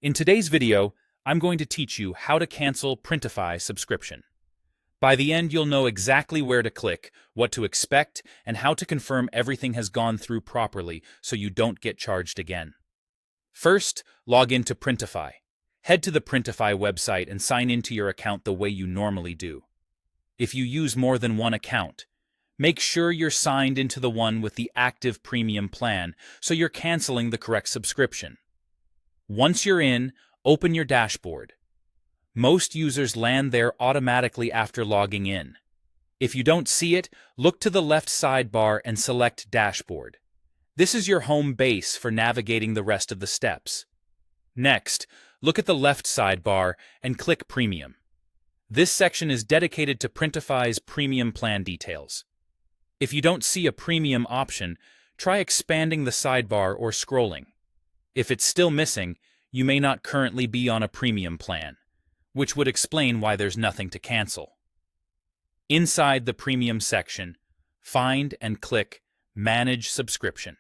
In today's video, I'm going to teach you how to cancel Printify subscription. By the end, you'll know exactly where to click, what to expect, and how to confirm everything has gone through properly so you don't get charged again. First, log into Printify. Head to the Printify website and sign into your account the way you normally do. If you use more than one account, make sure you're signed into the one with the active premium plan so you're canceling the correct subscription. Once you're in, open your dashboard. Most users land there automatically after logging in. If you don't see it, look to the left sidebar and select Dashboard. This is your home base for navigating the rest of the steps. Next, look at the left sidebar and click Premium. This section is dedicated to Printify's premium plan details. If you don't see a premium option, try expanding the sidebar or scrolling. If it's still missing, you may not currently be on a premium plan, which would explain why there's nothing to cancel. Inside the premium section, find and click Manage Subscription.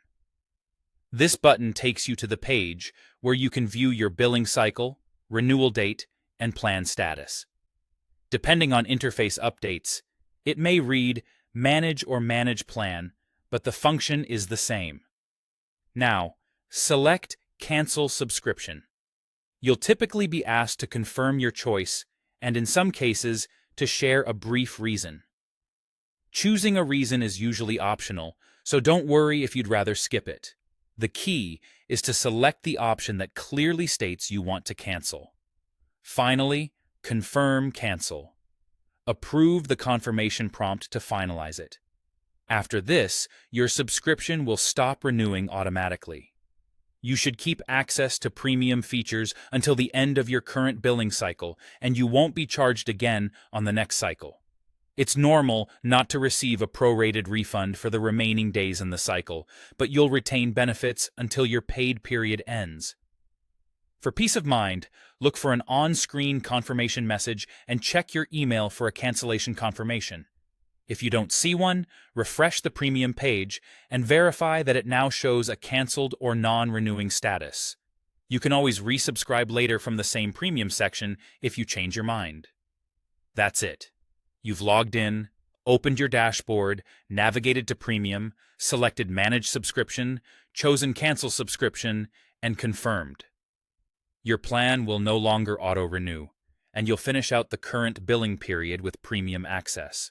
This button takes you to the page where you can view your billing cycle, renewal date, and plan status. Depending on interface updates, it may read Manage or Manage Plan, but the function is the same. Now, select Cancel Subscription. You'll typically be asked to confirm your choice and, in some cases, to share a brief reason. Choosing a reason is usually optional, so don't worry if you'd rather skip it. The key is to select the option that clearly states you want to cancel. Finally, confirm Cancel. Approve the confirmation prompt to finalize it. After this, your subscription will stop renewing automatically. You should keep access to premium features until the end of your current billing cycle, and you won't be charged again on the next cycle. It's normal not to receive a prorated refund for the remaining days in the cycle, but you'll retain benefits until your paid period ends. For peace of mind, look for an on-screen confirmation message and check your email for a cancellation confirmation. If you don't see one, refresh the premium page and verify that it now shows a canceled or non-renewing status. You can always resubscribe later from the same premium section if you change your mind. That's it. You've logged in, opened your dashboard, navigated to premium, selected Manage Subscription, chosen Cancel Subscription, and confirmed. Your plan will no longer auto-renew, and you'll finish out the current billing period with premium access.